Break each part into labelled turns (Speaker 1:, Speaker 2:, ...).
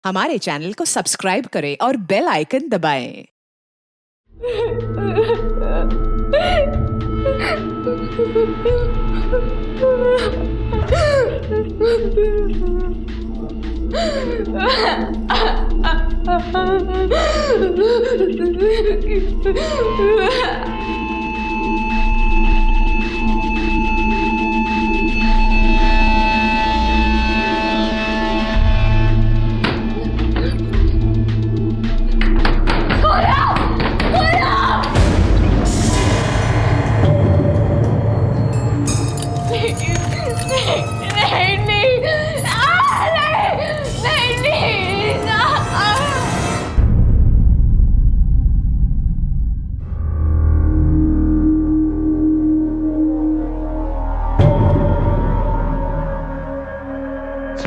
Speaker 1: हमारे चैनल को सब्सक्राइब करें और बेल आइकन दबाएं।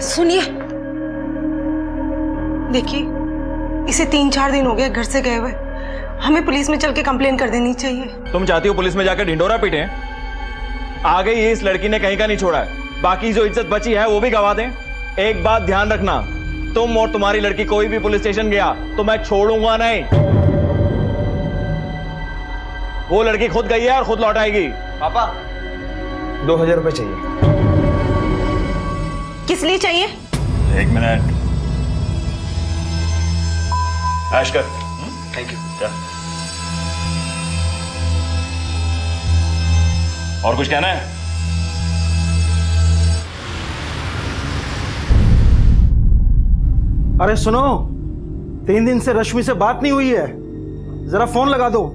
Speaker 2: सुनिए, देखिए इसे 3-4 दिन हो गए घर से गए हुए। हमें पुलिस में चल के कंप्लेन कर देनी चाहिए।
Speaker 3: तुम चाहती हो पुलिस में जाकर ढिंडोरा पीटे? आ गई है, इस लड़की ने कहीं का नहीं छोड़ा है। बाकी जो इज्जत बची है वो भी गवा दें। एक बात ध्यान रखना, तुम और तुम्हारी लड़की कोई भी पुलिस स्टेशन गया तो मैं छोड़ूंगा नहीं। वो लड़की खुद गई है और खुद लौट आएगी।
Speaker 4: पापा 2000 रुपए चाहिए।
Speaker 2: किस लिए चाहिए?
Speaker 3: 1 मिनट। ऐश कर।
Speaker 4: Thank you.
Speaker 3: और कुछ कहना है?
Speaker 5: अरे सुनो, 3 दिन से रश्मि से बात नहीं हुई है, जरा फोन लगा दो।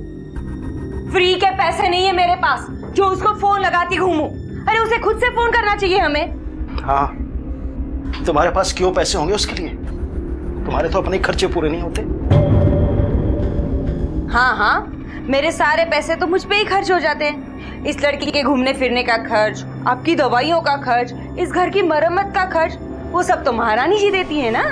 Speaker 6: फ्री के पैसे नहीं है मेरे पास जो उसको फोन लगाती घूमूं। अरे उसे खुद से फोन करना चाहिए हमें।
Speaker 5: हाँ, तुम्हारे पास क्यों पैसे होंगे उसके लिए? तुम्हारे तो अपने खर्चे पूरे नहीं होते।
Speaker 6: हाँ हाँ, मेरे सारे पैसे तो मुझ पे ही खर्च हो जाते हैं। इस लड़की के घूमने फिरने का खर्च, आपकी दवाइयों का खर्च, इस घर की मरम्मत का खर्च, वो सब तो महारानी जी देती है ना।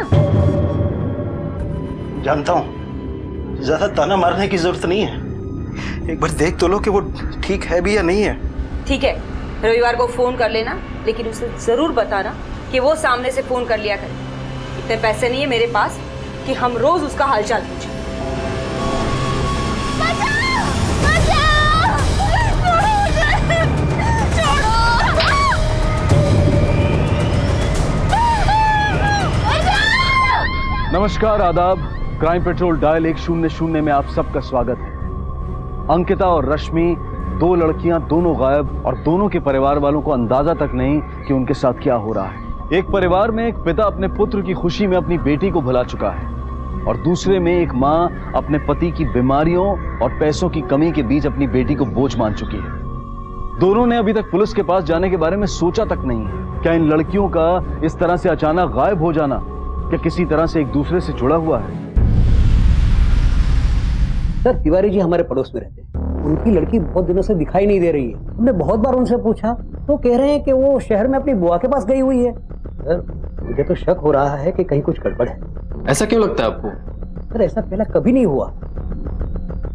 Speaker 5: जानता हूँ, ज्यादा ताना मारने की जरूरत नहीं है। एक बार देख तो लो कि वो ठीक है भी या नहीं है।
Speaker 6: ठीक है, रविवार को फोन कर लेना, लेकिन उसे जरूर बताना कि वो सामने से फोन कर लिया करे। इतने पैसे नहीं है मेरे पास कि हम रोज उसका हालचाल पूछें।
Speaker 7: नमस्कार, आदाब। क्राइम पेट्रोल डायल 100 में आप सबका स्वागत है। अंकिता और रश्मि, 2 लड़कियां, दोनों गायब, और दोनों के परिवार वालों को अंदाजा तक नहीं कि उनके साथ क्या हो रहा है। एक परिवार में एक पिता अपने पुत्र की खुशी में अपनी बेटी को भुला चुका है, और दूसरे में एक मां अपने पति की बीमारियों और पैसों की कमी के बीच अपनी बेटी को बोझ मान चुकी है। दोनों ने अभी तक पुलिस के पास जाने के बारे में सोचा तक नहीं है। क्या इन लड़कियों का इस तरह से अचानक गायब हो जाना क्या किसी तरह से एक दूसरे से जुड़ा हुआ है?
Speaker 8: सर, तिवारी जी हमारे पड़ोस में रहते हैं। उनकी लड़की बहुत दिनों से दिखाई नहीं दे रही है। हमने बहुत बार उनसे पूछा तो कह रहे हैं कि वो शहर में अपनी बुआ के पास गई हुई है। सर, मुझे तो शक हो रहा है कि कहीं कुछ गड़बड़ है।
Speaker 4: ऐसा क्यों लगता है आपको?
Speaker 8: सर, ऐसा पहले कभी नहीं हुआ।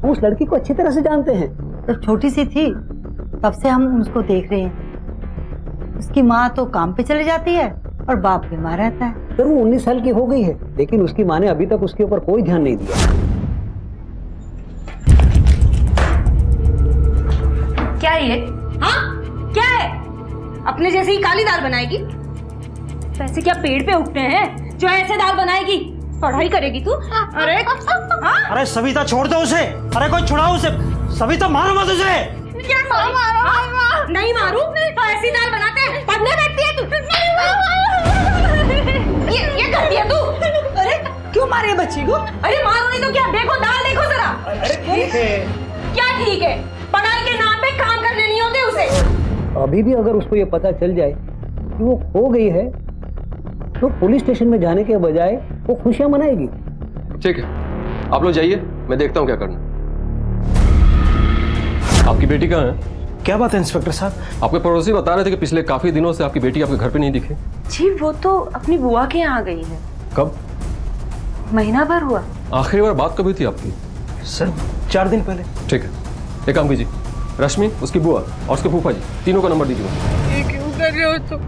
Speaker 8: हम उस लड़की को अच्छी तरह से जानते हैं।
Speaker 9: जब छोटी सी थी तब से हम उसको देख रहे हैं। उसकी माँ तो काम पे चले जाती है और बाप बीमार रहता है।
Speaker 8: सर, वो 19 साल की हो गई है, लेकिन उसकी माँ ने अभी तक उसके ऊपर कोई ध्यान नहीं दिया।
Speaker 6: क्या ये? हाँ, क्या है? अपने जैसी ही काली दाल बनाएगी? पैसे क्या पेड़ पे उगते हैं जो ऐसे दाल बनाएगी? पढ़ाई करेगी तू? अरे हाँ?
Speaker 5: अरे सविता, छोड़ दो उसे। अरे कोई छुड़ाओ उसे। सविता, मारो मत उसे।
Speaker 6: क्या मारो? नहीं मारू, तो ऐसी दाल बनाते हैं। पढ़ने बैठती है तू? ये करती है तू? अरे
Speaker 2: क्यों मारे बच्ची को?
Speaker 6: अरे मारो नहीं तो क्या? देखो दाल, देखो जरा।
Speaker 5: अरे ठीक है।
Speaker 6: क्या ठीक है? पढ़ाई के नाम पे काम करने नहीं होते उसे।
Speaker 8: अभी भी अगर उसको ये पता चल जाए कि वो खो गई है तो पुलिस स्टेशन में जाने के बजाय वो खुशियां मनाएगी।
Speaker 4: ठीक है, आप लोग जाइए, मैं देखता हूँ क्या करना। आपकी बेटी कहाँ है?
Speaker 5: क्या बात है इंस्पेक्टर साहब?
Speaker 4: आपके पड़ोसी बता रहे थे कि पिछले काफी दिनों से आपकी बेटी आपके घर पे नहीं दिखी।
Speaker 6: जी, वो तो अपनी बुआ के यहाँ गई है।
Speaker 4: कब?
Speaker 6: महीना भर हुआ।
Speaker 4: आखिरी बार बात कभी थी आपकी?
Speaker 5: सर, 4 दिन पहले।
Speaker 4: ठीक है, एक काम कीजिए, रश्मि, उसकी बुआ और उसके फूफा जी, तीनों का नंबर दीजिए।
Speaker 10: ये क्यों कर रहे हो तुम?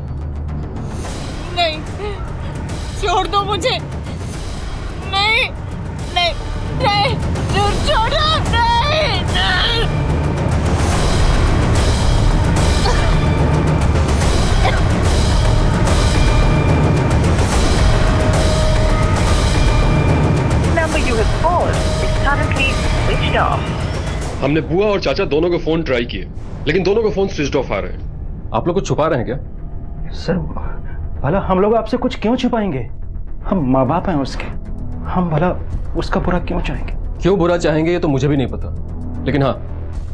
Speaker 10: नहीं, छोड़ दो मुझे। नहीं नहीं छोड़ो नहीं नहीं
Speaker 11: number you have called is currently switched off.
Speaker 4: हमने बुआ और चाचा दोनों को फोन ट्राई किए, लेकिन दोनों को फोन स्विच ऑफ आ रहे हैं। आप लोग कुछ छुपा रहे हैं क्या?
Speaker 5: सर भला हम लोग आपसे कुछ क्यों छुपाएंगे? हम माँ बाप हैं उसके, हम भला उसका बुरा क्यों चाहेंगे?
Speaker 4: क्यों बुरा चाहेंगे ये तो मुझे भी नहीं पता, लेकिन हाँ,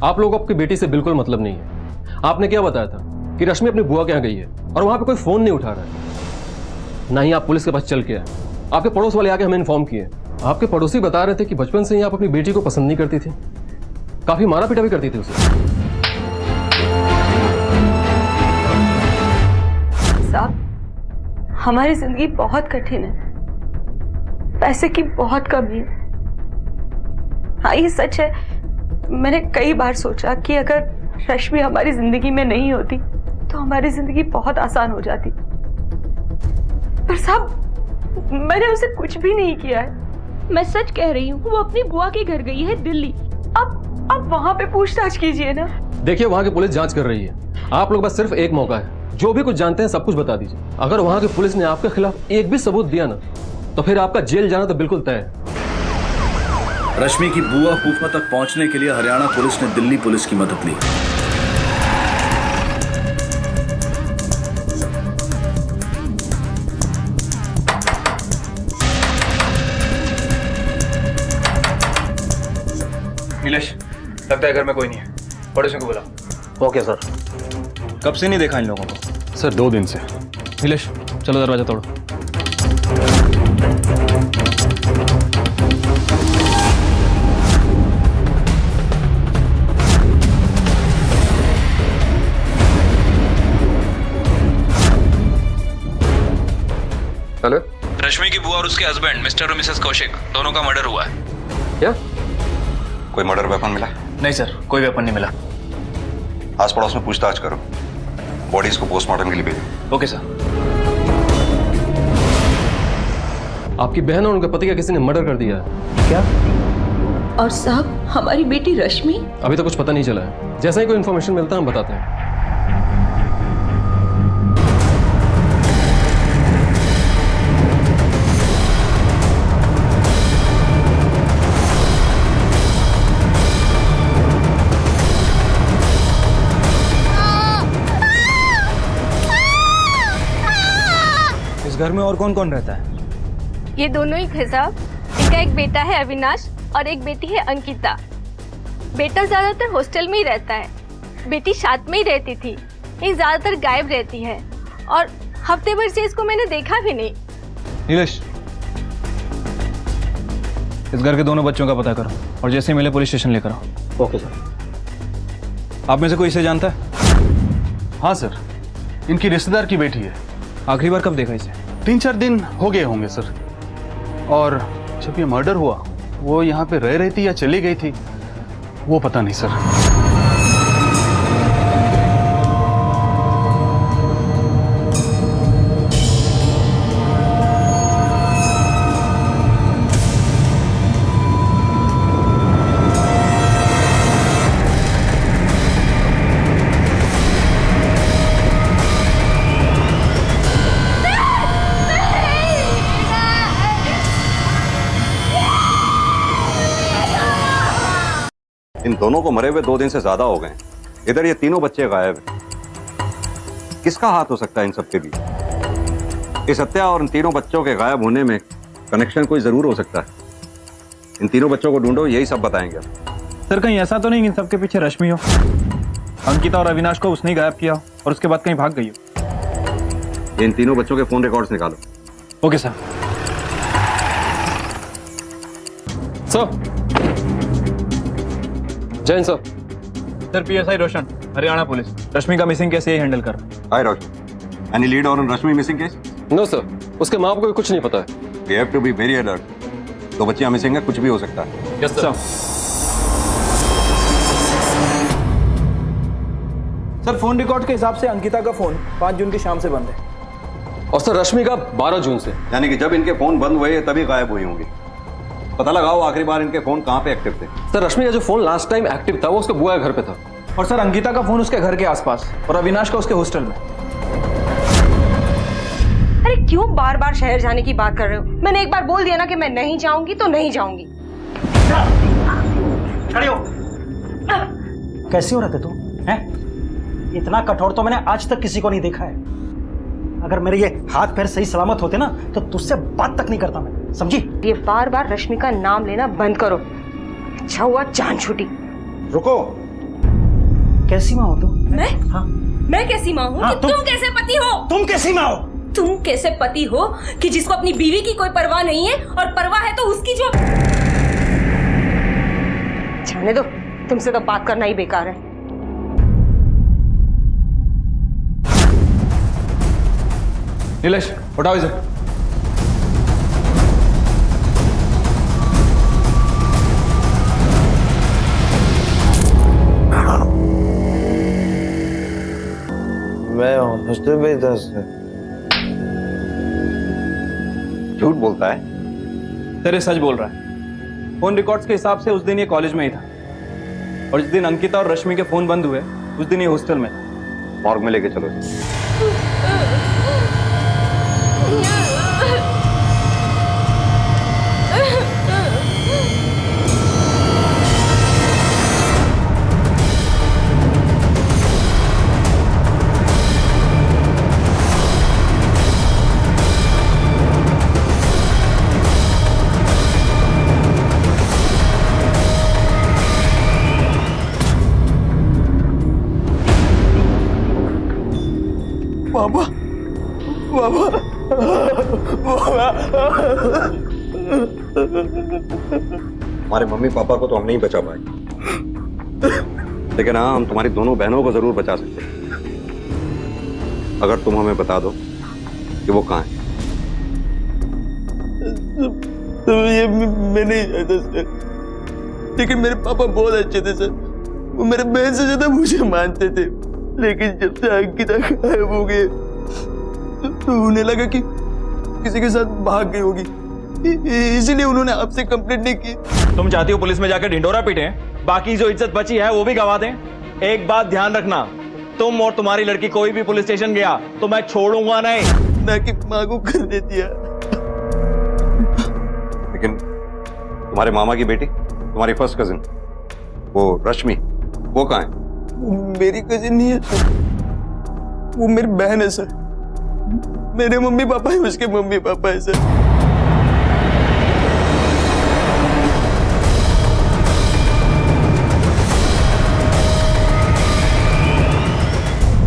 Speaker 4: आप लोग आपकी बेटी से बिल्कुल मतलब नहीं है। आपने क्या बताया था कि रश्मि अपनी बुआ के यहाँ गई है और वहां पे कोई फोन नहीं उठा रहा है। ना ही आप पुलिस के पास चल के आए, आपके पड़ोस वाले आके हमें इन्फॉर्म किए। आपके पड़ोसी बता रहे थे कि बचपन से ही आप अपनी बेटी को पसंद नहीं करती थी, काफी मारा पीटा भी करती थी उसे।
Speaker 6: साहब, हमारी जिंदगी बहुत कठिन है, पैसे की बहुत कमी है। हाँ, ये सच है, मैंने कई बार सोचा कि अगर रश्मि हमारी जिंदगी में नहीं होती तो हमारी जिंदगी बहुत आसान हो जाती। पर साहब, मैंने उसे कुछ भी नहीं किया है। मैं सच कह रही हूँ, वो अपनी बुआ के घर गई है दिल्ली। अब वहां पे पूछताछ कीजिए ना।
Speaker 4: देखिए, वहां की पुलिस जांच कर रही है। आप लोग बस सिर्फ एक मौका है, जो भी कुछ जानते हैं सब कुछ बता दीजिए। अगर वहां की पुलिस ने आपके खिलाफ एक भी सबूत दिया ना, तो फिर आपका जेल जाना तो बिल्कुल तय है।
Speaker 12: रश्मि की बुआ फूफा तक पहुंचने के लिए हरियाणा पुलिस ने दिल्ली पुलिस की मदद ली।
Speaker 3: नीलेश, लगता है घर में कोई नहीं है, पड़ोसियों को बुला।
Speaker 5: Okay sir.
Speaker 3: कब से नहीं देखा इन लोगों को?
Speaker 7: सर 2 दिन से।
Speaker 3: नीलेश, चलो दरवाजा तोड़ो।
Speaker 4: हेलो,
Speaker 13: रश्मि की बुआ और उसके हस्बैंड मिस्टर और मिसेस कौशिक दोनों का मर्डर हुआ है।
Speaker 4: क्या?
Speaker 14: कोई मर्डर वेपन मिला?
Speaker 3: नहीं सर, कोई वेपन नहीं मिला।
Speaker 14: आस पड़ोस में पूछताछ करो, बॉडीज को पोस्टमार्टम के लिए भेजो।
Speaker 3: Okay sir.
Speaker 4: आपकी बहन और उनके पति का किसी ने मर्डर कर दिया है।
Speaker 5: क्या?
Speaker 6: और साहब, हमारी बेटी रश्मि?
Speaker 4: अभी तो कुछ पता नहीं चला है, जैसा ही कोई इन्फॉर्मेशन मिलता है हम बताते हैं।
Speaker 3: घर में और कौन कौन रहता है?
Speaker 6: ये दोनों ही थे साहब। इनका एक बेटा है अविनाश और एक बेटी है अंकिता। बेटा ज्यादातर हॉस्टल में ही रहता है, बेटी साथ में ही रहती थी। ये ज्यादातर गायब रहती है और हफ्ते भर से इसको मैंने देखा भी नहीं।
Speaker 3: नीलेश, इस घर के दोनों बच्चों का पता करो और जैसे मिले पुलिस स्टेशन लेकर आओ।
Speaker 5: Okay sir.
Speaker 3: आप में से कोई इसे जानता है?
Speaker 7: हाँ सर, इनकी रिश्तेदार की बेटी है।
Speaker 3: आखिरी बार कब देखा इसे?
Speaker 7: 3-4 दिन हो गए होंगे सर। और जब ये मर्डर हुआ, वो यहाँ पे रह रही थी या चली गई थी, वो पता नहीं सर।
Speaker 14: इन दोनों को मरे हुए 2 दिन से ज्यादा हो गए। इधर ये तीनों बच्चे गायब हैं। किसका हाथ हो सकता है इन सबके बीच? इस हत्या और इन तीनों बच्चों के गायब होने में कनेक्शन कोई जरूर हो सकता है। इन तीनों बच्चों को ढूंढो, यही सब बताएंगे।
Speaker 3: सर, कहीं ऐसा तो नहीं इन सबके पीछे रश्मि हो? अंकिता और अविनाश को उसने ही गायब किया और उसके बाद कहीं भाग गई हो?
Speaker 14: इन तीनों बच्चों के फोन रिकॉर्ड्स निकालो।
Speaker 3: Okay sir.
Speaker 4: Sir, Jain sir.
Speaker 3: Sir, PSI Roshan, Haryana police. Rashmi का मिसिंग केस यही हैंडल कर रहा है।
Speaker 14: Hi Roshan, any lead on Rashmi missing case?
Speaker 4: No sir, उसके माँ बाप को कुछ नहीं पता है।
Speaker 14: We have to be very alert. 2 बच्चियां मिसिंग है, कुछ भी हो सकता है।
Speaker 4: Yes sir.
Speaker 3: Sir, phone record के हिसाब से अंकिता का फोन 5 जून की शाम से बंद है।
Speaker 4: और सर, रश्मि का 12 जून से।
Speaker 14: यानी कि जब इनके फोन बंद हुए तभी गायब हुई होंगी। पता लगाओ आखिरी बार इनके फोन कहाँ पे एक्टिव थे।
Speaker 4: सर रश्मि का जो फोन लास्ट टाइम एक्टिव था वो उसके बुआ के घर पे था।
Speaker 3: और सर अंकिता का फोन उसके घर के आसपास और अविनाश का उसके हॉस्टल में।
Speaker 6: अरे क्यों बार बार शहर जाने की बात कर रहे हो? मैंने एक बार बोल दिया ना कि मैं नहीं जाऊंगी तो नहीं जाऊंगी।
Speaker 5: खड़े हो। कैसी हो रहे थे तू? हैं? इतना कठोर तो मैंने आज तक किसी को नहीं देखा है। अगर मेरे ये हाथ पैर सही सलामत होते ना तो तुझसे बात तक नहीं करता मैं, समझी?
Speaker 6: ये बार बार रश्मि का नाम लेना बंद करो। अच्छा हुआ जान छूटी।
Speaker 5: रुको। कैसी माँ हो तुम?
Speaker 6: मैं?
Speaker 5: हाँ?
Speaker 6: मैं कैसी माँ हूँ?
Speaker 5: हाँ,
Speaker 6: तुम कैसे पति हो?
Speaker 5: तुम कैसी माँ हो?
Speaker 6: तुम कैसे पति हो कि जिसको अपनी बीवी की कोई परवाह नहीं है, और परवाह है तो उसकी जो। जाने दो, तुमसे तो बात करना ही बेकार है।
Speaker 3: नीलेश उठाओ इसे।
Speaker 15: मैं हॉस्टल में था सर।
Speaker 14: झूठ बोलता है?
Speaker 3: तेरे सच बोल रहा है। फोन रिकॉर्ड्स के हिसाब से उस दिन ये कॉलेज में ही था, और जिस दिन अंकिता और रश्मि के फोन बंद हुए उस दिन ये हॉस्टल में।
Speaker 14: मॉर्ग में लेके चलो।
Speaker 15: पापा, पापा,
Speaker 14: हमारे मम्मी पापा को तो हम नहीं बचा पाए, लेकिन हाँ हम तुम्हारी दोनों बहनों को जरूर बचा सकते हैं अगर तुम हमें बता दो कि वो कहाँ है।
Speaker 15: तो ये मैं नहीं जानता सर, लेकिन मेरे पापा बहुत अच्छे थे सर। वो मेरे बहन से ज्यादा मुझे मानते थे, लेकिन जब से अंकिता गायब हो गई तो उन्हें लगा कि किसी के साथ भाग गई होगी, इसीलिए उन्होंने आपसे कंप्लेंट नहीं की।
Speaker 3: तुम चाहती हो पुलिस में जाकर ढिंडोरा पीटे, बाकी जो इज्जत बची है वो भी गवा दें? एक बात ध्यान रखना, तुम और तुम्हारी लड़की कोई भी पुलिस स्टेशन गया तो मैं छोड़ूंगा नहीं।
Speaker 15: ना कि माँ को कर देती है।
Speaker 14: लेकिन तुम्हारे मामा की बेटी, तुम्हारी फर्स्ट कजिन, वो रश्मि, वो कहाँ है?
Speaker 15: मेरी कजिन नहीं है सर, वो मेरी बहन है सर। मेरे मम्मी पापा है, उसके मम्मी पापा है सर।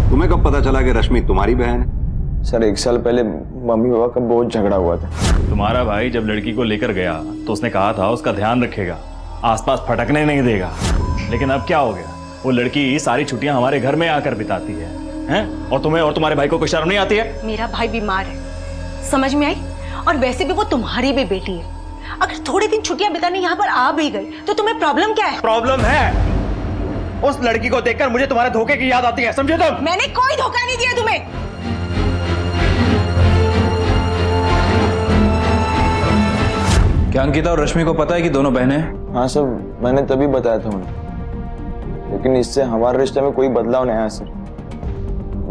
Speaker 14: तुम्हें कब पता चला कि रश्मि तुम्हारी बहन है?
Speaker 15: सर 1 साल पहले मम्मी पापा का बहुत झगड़ा हुआ था।
Speaker 3: तुम्हारा भाई जब लड़की को लेकर गया तो उसने कहा था उसका ध्यान रखेगा, आसपास फटकने नहीं देगा। लेकिन अब क्या हो गया? वो लड़की सारी छुट्टियां हमारे घर में आकर बिताती है, हैं? और तुम्हें और तुम्हारे भाई को कोई शर्म नहीं आती है?
Speaker 2: मेरा भाई बीमार है, समझ में आई? और वैसे भी वो तुम्हारी भी बेटी है। अगर थोड़े दिन छुट्टियां बिताने यहाँ पर आ भी गई तो तुम्हें प्रॉब्लम क्या है?
Speaker 3: प्रॉब्लम है, उस लड़की को देखकर मुझे तुम्हारे धोखे की याद आती है, समझे तुम?
Speaker 2: मैंने कोई धोखा नहीं दिया तुम्हें।
Speaker 3: क्या अंकिता और रश्मि को पता है कि दोनों बहनें हैं?
Speaker 15: हाँ सर, मैंने तभी बताया था उन्हें, लेकिन इससे हमारे रिश्ते में कोई बदलाव नहीं आया सर।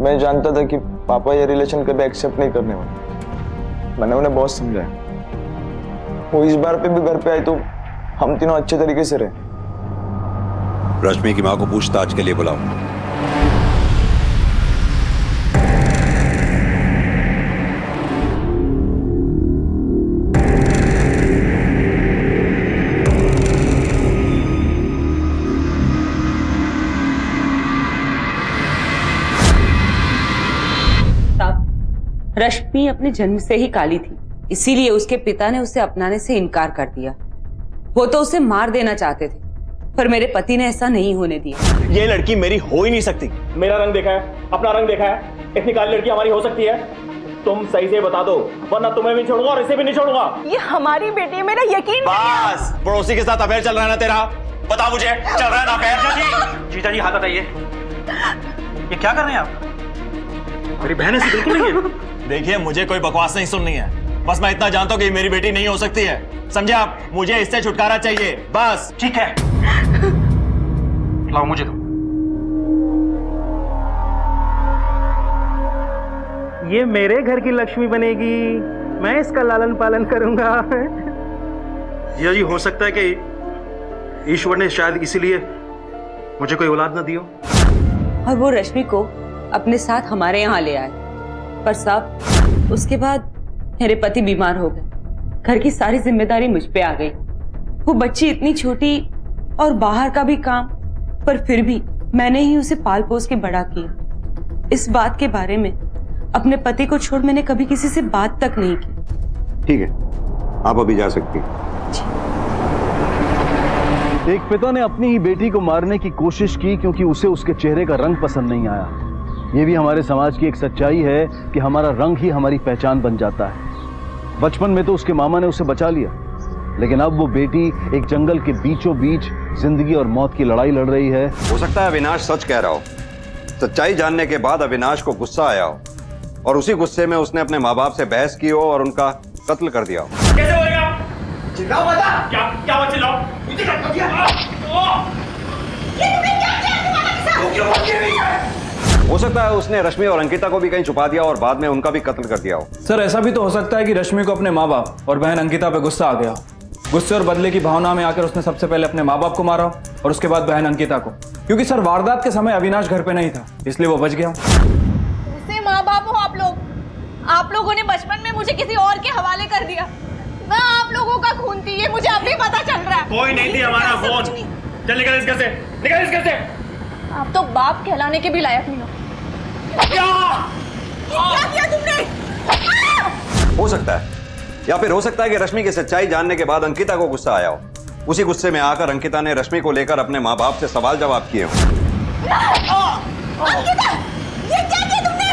Speaker 15: मैं जानता था कि पापा ये रिलेशन कभी एक्सेप्ट नहीं करने वाले। मैंने उन्हें बहुत समझाया। वो इस बार पे भी घर पे आई तो हम तीनों अच्छे तरीके से रहे।
Speaker 14: रश्मि की माँ को पूछताछ के लिए बुलाओ।
Speaker 16: रश्मि अपने जन्म से ही काली थी, इसीलिए उसके पिता ने उसे अपनाने से इनकार कर दिया। वो तो उसे मार देना चाहते थे, पर मेरे पति ने ऐसा नहीं होने दिया।
Speaker 3: ये लड़की मेरी हो ही नहीं सकती। मेरा रंग देखा है, अपना रंग देखा है, इतनी काली लड़की हमारी हो सकती है? तुम सही से बता दो, वरना तुम्हें भी छोड़ूंगा और इसे भी नहीं छोड़ूंगा।
Speaker 2: ये हमारी बेटी है, मेरा यकीन।
Speaker 3: बस, पड़ोसी के साथ अफेयर चल रहा है ना तेरा? बता मुझे, चल रहा है ना अफेयर?
Speaker 5: जीजा जी हाथ हटाइए। ये क्या कर रहे हैं आप? मेरी बहन ऐसी बिल्कुल नहीं है।
Speaker 3: देखिए, मुझे कोई बकवास नहीं सुननी है, बस मैं इतना जानता हूँ कि मेरी बेटी नहीं हो सकती है। समझे आप? मुझे इससे छुटकारा चाहिए, बस।
Speaker 5: ठीक है, लाओ मुझे दो।
Speaker 17: ये मेरे घर की लक्ष्मी बनेगी, मैं इसका लालन पालन करूंगा।
Speaker 5: ये हो सकता है कि ईश्वर ने शायद इसीलिए मुझे कोई औलाद ना दी हो।
Speaker 16: और वो रश्मि को अपने साथ हमारे यहाँ ले आए, पर साहब उसके बाद मेरे पति बीमार हो गए, घर की सारी जिम्मेदारी मुझ पे आ गई। वो बच्ची इतनी छोटी और बाहर का भी काम, पर फिर भी मैंने ही उसे पाल पोस के बड़ा किया। इस बात के बारे में अपने पति को छोड़ मैंने कभी किसी से बात तक नहीं की।
Speaker 14: ठीक है, आप अभी जा सकती हैं।
Speaker 7: एक पिता ने अपनी ही बेटी को मारने की कोशिश की क्योंकि उसे उसके चेहरे का रंग पसंद नहीं आया। ये भी हमारे समाज की एक सच्चाई है कि हमारा रंग ही हमारी पहचान बन जाता है। बचपन में तो उसके मामा ने उसे बचा लिया, लेकिन अब वो बेटी एक जंगल के बीचों बीच जिंदगी और मौत की लड़ाई लड़ रही है।
Speaker 14: हो सकता है अविनाश सच कह रहा हो। सच्चाई जानने के बाद अविनाश को गुस्सा आया हो और उसी गुस्से में उसने अपने माँ बाप से बहस की हो और उनका कत्ल कर दिया हो।
Speaker 3: कैसे बोलेगा? चिल्लाओ बता। क्या हुआ? चिल्लाओ। मुझे क्या कर दिया? ये तुमने क्या किया? तुम्हारा किसा? क्यों बोल रही है?
Speaker 14: हो सकता है उसने रश्मि और अंकिता को भी कहीं छुपा दिया और बाद में उनका भी कत्ल कर दिया हो।
Speaker 3: सर, ऐसा भी तो हो सकता है कि रश्मि को अपने माँ बाप और बहन अंकिता पे गुस्सा आ गया। गुस्से और बदले की भावना में आकर उसने सबसे पहले अपने माँ बाप को मारा और उसके बाद बहन अंकिता को। क्योंकि सर वारदात के समय अविनाश घर पे नहीं था, इसलिए वो बच गया।
Speaker 6: माँ बाप हो आप लोगों ने बचपन में मुझे किसी और के हवाले कर दिया। मैं आप लोगों का खून थी, ये मुझे अभी पता चल रहा है।
Speaker 3: कोई नहीं थी हमारा खून। चल निकल इस घर से, निकल इस घर से।
Speaker 6: आप तो बाप कहलाने के भी लायक नहीं हो। क्या किया तुमने?
Speaker 14: हो सकता है, या फिर हो सकता है कि रश्मि की सच्चाई जानने के बाद अंकिता को गुस्सा आया हो। उसी गुस्से में आकर अंकिता ने रश्मि को लेकर अपने माँ बाप से सवाल जवाब किए हो।
Speaker 6: ये क्या किया तुमने?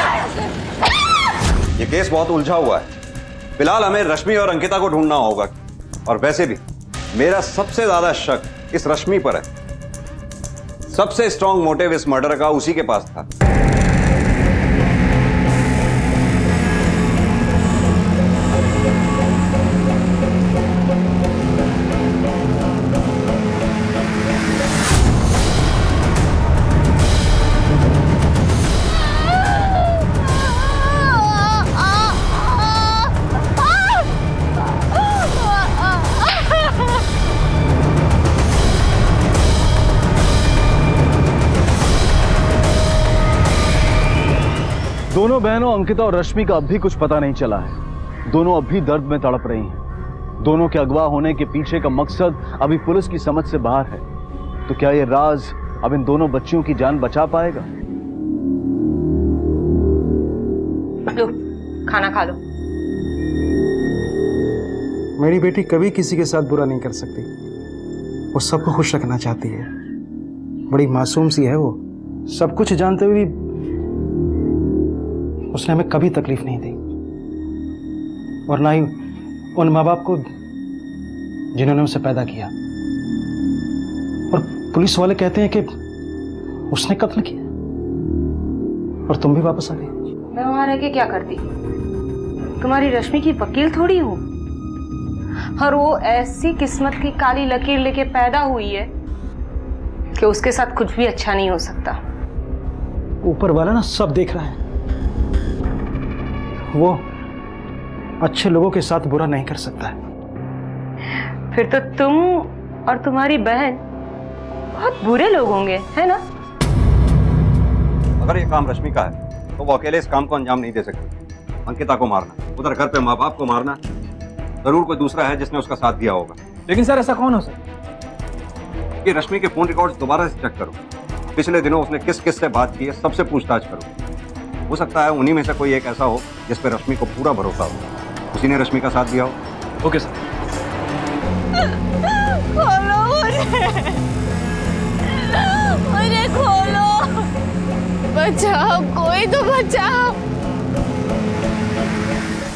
Speaker 14: ये केस बहुत उलझा हुआ है। फिलहाल हमें रश्मि और अंकिता को ढूंढना होगा। और वैसे भी मेरा सबसे ज्यादा शक इस रश्मि पर है। सबसे स्ट्रॉन्ग मोटिव इस मर्डर का उसी के पास था।
Speaker 7: दोनों बहनों अंकिता और रश्मि का अब भी कुछ पता नहीं चला है। दोनों अब भी दर्द में तड़प रही हैं। दोनों के अगवा होने के पीछे का मकसद अभी पुलिस की समझ से बाहर है। तो क्या ये राज अब इन दोनों बच्चियों की जान बचा पाएगा?
Speaker 6: लो, खाना खा लो।
Speaker 17: मेरी बेटी कभी किसी के साथ बुरा नहीं कर सकती। वो सबको खुश रखना चाहती है। बड़ी मासूम सी है वो। सब कुछ जानते हुए भी उसने हमें कभी तकलीफ नहीं दी, और ना ही उन माँ बाप को जिन्होंने उसे पैदा किया। और पुलिस वाले कहते हैं कि उसने कत्ल किया, और तुम भी वापस आ गई।
Speaker 6: मैं वहां रह के क्या करती? तुम्हारी रश्मि की वकील थोड़ी हूँ। और वो ऐसी किस्मत की काली लकीर लेके पैदा हुई है कि उसके साथ कुछ भी अच्छा नहीं हो सकता।
Speaker 17: ऊपर वाला ना सब देख रहा है। वो अच्छे लोगों के साथ बुरा नहीं कर सकता है।
Speaker 6: फिर तो तुम और तुम्हारी बहन बहुत बुरे लोग होंगे, है ना?
Speaker 14: अगर ये काम रश्मि का है तो वो अकेले इस काम को अंजाम नहीं दे सकती। अंकिता को मारना, उधर घर पे माँ बाप को मारना, जरूर कोई दूसरा है जिसने उसका साथ दिया होगा।
Speaker 3: लेकिन सर ऐसा कौन हो सकता?
Speaker 14: कि रश्मि के फोन रिकॉर्ड्स दोबारा से चेक करो। पिछले दिनों उसने किस किस से बात की है सबसे पूछताछ करो। हो सकता है उन्हीं में से कोई एक ऐसा हो जिस पर रश्मि को पूरा भरोसा हो, उसी ने रश्मि का साथ दिया हो।
Speaker 3: Okay sir.
Speaker 10: खोलो मुझे खोलो, बचाओ, कोई तो बचाओ।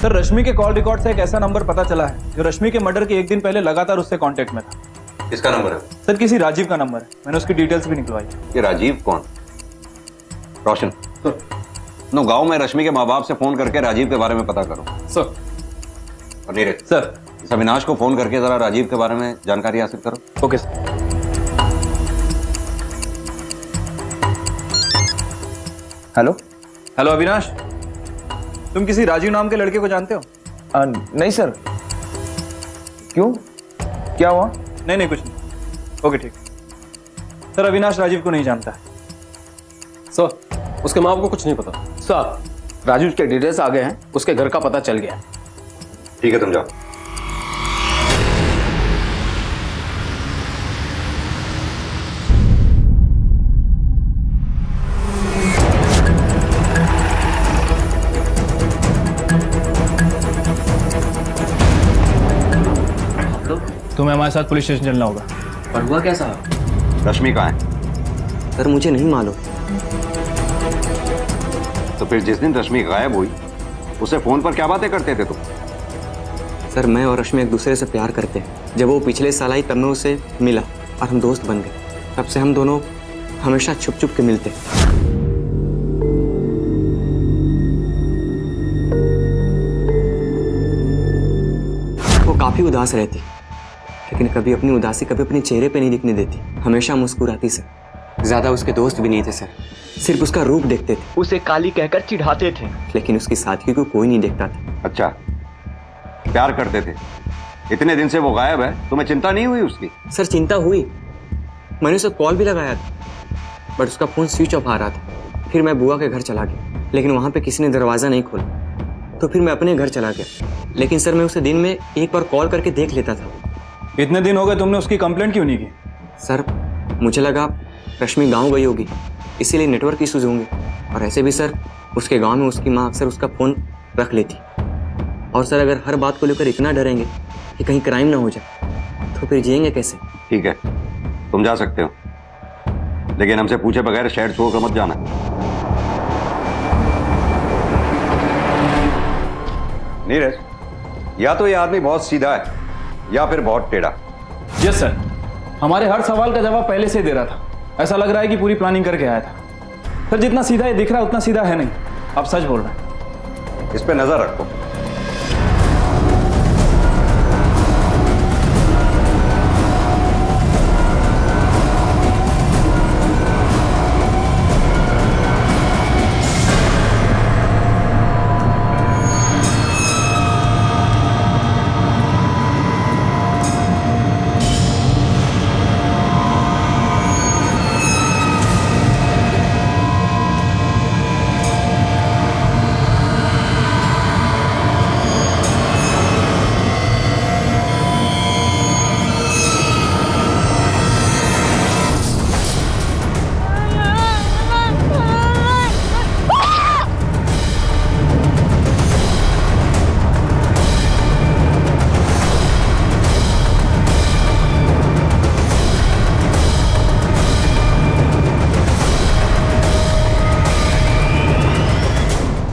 Speaker 3: सर, रश्मि के कॉल रिकॉर्ड से एक ऐसा नंबर पता चला है जो रश्मि के मर्डर के एक दिन पहले लगातार उससे कांटेक्ट में था।
Speaker 14: किसका नंबर है?
Speaker 3: सर, किसी राजीव का नंबर है। मैंने उसकी डिटेल्स भी निकलवाई।
Speaker 14: ये राजीव कौन? रोशन नो, गांव में रश्मि के माँ बाप से फोन करके राजीव के बारे में पता करो।
Speaker 3: सर।
Speaker 14: और नीरज
Speaker 3: सर,
Speaker 14: इस अविनाश को फोन करके जरा राजीव के बारे में जानकारी हासिल करो।
Speaker 3: Okay sir.
Speaker 15: Hello
Speaker 3: hello Avinash, तुम किसी राजीव नाम के लड़के को जानते हो?
Speaker 15: नहीं सर। क्यों, क्या हुआ?
Speaker 3: नहीं कुछ नहीं। ओके ठीक। सर अविनाश राजीव को नहीं जानता है।
Speaker 4: सर उसके माँ बाप को कुछ नहीं पता।
Speaker 8: सर राजू के डिटेल्स आ गए हैं, उसके घर का पता चल गया।
Speaker 14: ठीक है, तुम जाओ।
Speaker 3: तुम्हें हमारे साथ पुलिस स्टेशन चलना होगा।
Speaker 8: पर हुआ क्या साहब?
Speaker 14: रश्मि कहाँ है?
Speaker 8: सर मुझे नहीं मालूम।
Speaker 14: तो फिर जिस दिन रश्मि गायब हुई उसे फोन पर क्या बातें करते थे तुम?
Speaker 8: सर मैं और रश्मि एक दूसरे से प्यार करते हैं। जब वो पिछले साल आई तब मैं उसे मिला और हम दोस्त बन गए। तब से हम दोनों हमेशा छुप छुप के मिलते। वो काफी उदास रहती, लेकिन कभी अपनी उदासी कभी अपने चेहरे पे नहीं दिखने देती। हमेशा मुस्कुराती सर। ज्यादा उसके दोस्त भी नहीं थे सर, सिर्फ उसका रूप देखते थे।
Speaker 15: उसे काली कहकर चिढ़ाते थे,
Speaker 8: लेकिन उसकी सादगी को कोई नहीं देखता था।
Speaker 14: अच्छा, प्यार करते थे। इतने दिन से वो गायब है, तुम्हें चिंता नहीं हुई उसकी?
Speaker 8: सर चिंता हुई, मैंने उसे कॉल भी लगाया था, बट उसका फोन स्विच ऑफ आ रहा था। फिर मैं बुआ के घर चला गया, लेकिन वहां पे किसी ने दरवाजा नहीं खोला। तो फिर मैं अपने घर चला गया, लेकिन सर मैं उसे दिन में एक बार कॉल करके देख लेता था।
Speaker 3: इतने दिन हो गए, तुमने उसकी कंप्लेंट क्यों नहीं की?
Speaker 8: सर मुझे लगा रश्मि गांव गई होगी, इसीलिए नेटवर्क इश्यूज होंगे। और ऐसे भी सर उसके गांव में उसकी माँ अक्सर उसका फोन रख लेती। और सर अगर हर बात को लेकर इतना डरेंगे कि कहीं क्राइम ना हो जाए तो फिर जिएंगे कैसे?
Speaker 14: ठीक है, तुम जा सकते हो, लेकिन हमसे पूछे बगैर शहर छोड़कर मत जाना। नीरज, या तो ये आदमी बहुत सीधा है या फिर बहुत टेढ़ा।
Speaker 3: यस सर, हमारे हर सवाल का जवाब पहले से दे रहा था। ऐसा लग रहा है कि पूरी प्लानिंग करके आया था। सर जितना सीधा ये दिख रहा है उतना सीधा है नहीं। आप सच बोल रहे हैं।
Speaker 14: इस पे नजर रखो।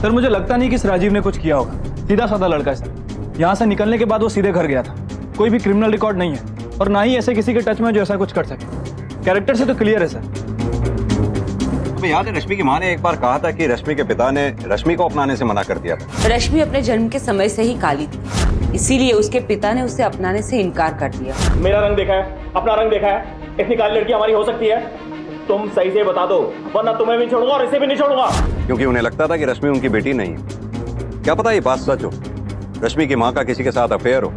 Speaker 3: सर मुझे लगता नहीं कि इस राजीव ने कुछ किया होगा। सीधा साधा लड़का है सर। यहाँ से निकलने के बाद वो सीधे घर गया था। कोई भी क्रिमिनल रिकॉर्ड नहीं है और ना ही ऐसे किसी के टच में जो ऐसा कुछ कर सके। कैरेक्टर से तो क्लियर है सर।
Speaker 14: तुम्हें याद है रश्मि की माँ ने एक बार कहा था कि रश्मि के पिता ने रश्मि को अपनाने से मना कर दिया था।
Speaker 16: रश्मि अपने जन्म के समय से ही काली थी, इसीलिए उसके पिता ने उसे अपनाने से इनकार कर दिया।
Speaker 3: मेरा रंग देखा है, अपना रंग देखा है, इतनी काली लड़की हमारी हो सकती है? तुम सही से बता दो, वरना तुम्हें भी छोड़ूंगा और इसे भी नहीं छोड़ूंगा।
Speaker 14: क्योंकि उन्हें लगता था कि रश्मि उनकी बेटी नहीं है। क्या पता ये बात सच हो, रश्मि की माँ का किसी के साथ अफेयर हो।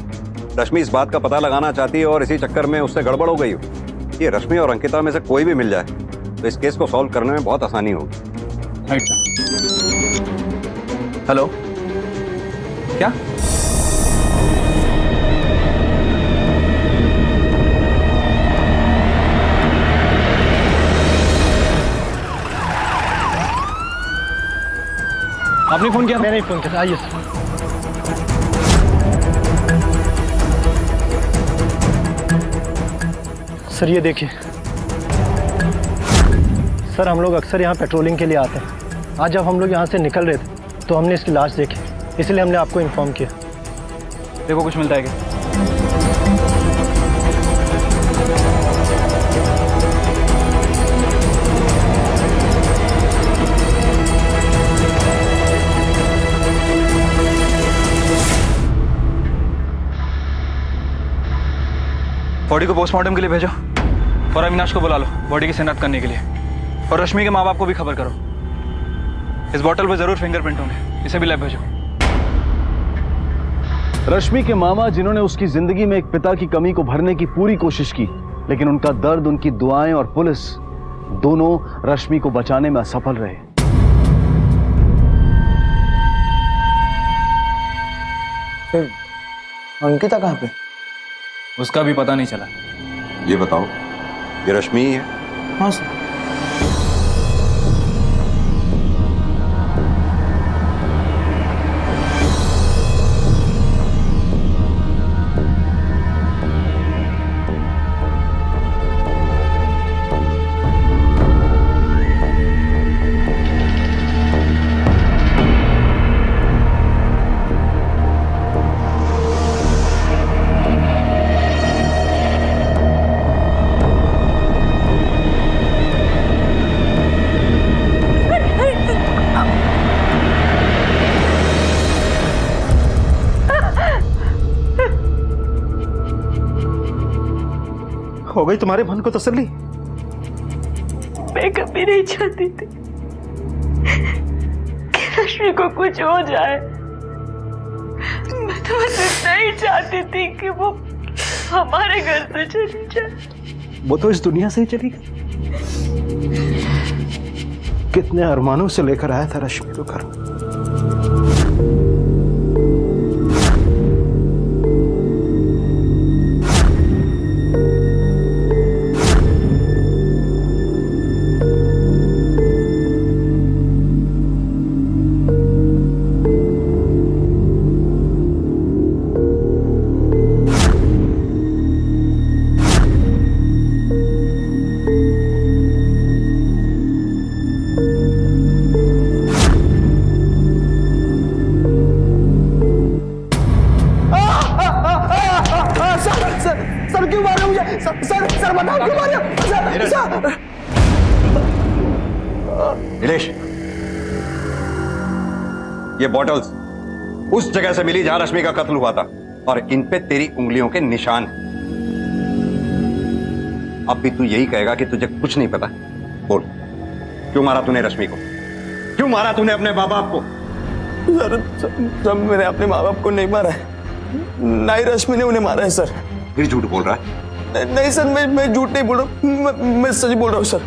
Speaker 14: रश्मि इस बात का पता लगाना चाहती है और इसी चक्कर में उससे गड़बड़ हो गई हो। ये रश्मि और अंकिता में से कोई भी मिल जाए तो इस केस को सॉल्व करने में बहुत आसानी होगी।
Speaker 3: हेलो, क्या? आपने फोन किया?
Speaker 17: मैंने फोन किया। आइए सर, ये देखिए सर, हम लोग अक्सर यहाँ पेट्रोलिंग के लिए आते हैं। आज जब हम लोग यहाँ से निकल रहे थे तो हमने इसकी लाश देखी, इसलिए हमने आपको इन्फॉर्म किया।
Speaker 3: देखो कुछ मिलता है क्या?
Speaker 13: बॉडी को पोस्टमार्टम के लिए भेजो और अविनाश को बुला लो बॉडी की शिनाख्त करने के लिए। और रश्मि के माँ बाप को भी खबर करो। इस बोतल पे जरूर फिंगरप्रिंट होंगे, इसे भी लैब भेजो।
Speaker 7: रश्मि के मामा जिन्होंने उसकी जिंदगी में एक पिता की कमी को भरने की पूरी कोशिश की, लेकिन उनका दर्द, उनकी दुआएं और पुलिस दोनों रश्मि को बचाने में असफल रहे।
Speaker 15: अंकिता कहाँ पे?
Speaker 13: उसका भी पता नहीं चला।
Speaker 14: ये बताओ, ये रश्मि ही है?
Speaker 15: हाँ सर।
Speaker 5: हो गई तुम्हारे मन को तसल्ली?
Speaker 6: मैं कभी नहीं चाहती थी कि रश्मि को कुछ हो जाए। मैं तो बस इतना ही चाहती थी कि वो हमारे घर से चली जाए।
Speaker 5: वो तो इस दुनिया से ही चली गई। कितने अरमानों से लेकर आया था रश्मि को घर।
Speaker 15: सर क्यों मारे मुझे? सर बताओ क्यों मारे? सर
Speaker 14: नीलेश, ये बॉटल्स उस जगह से मिली जहां रश्मि का कत्ल हुआ था और इन पे तेरी उंगलियों के निशान। अब भी तू यही कहेगा कि तुझे कुछ नहीं पता? बोल, क्यों मारा तूने रश्मि को? क्यों मारा तूने अपने माँ बाप को?
Speaker 15: सर मैंने अपने माँ बाप को नहीं मारा है, ना ही रश्मि ने उन्हें मारा है सर।
Speaker 14: फिर झूठ बोल रहा है?
Speaker 15: नहीं सर, मैं झूठ नहीं बोल रहा हूँ, मैं सच बोल रहा हूँ सर।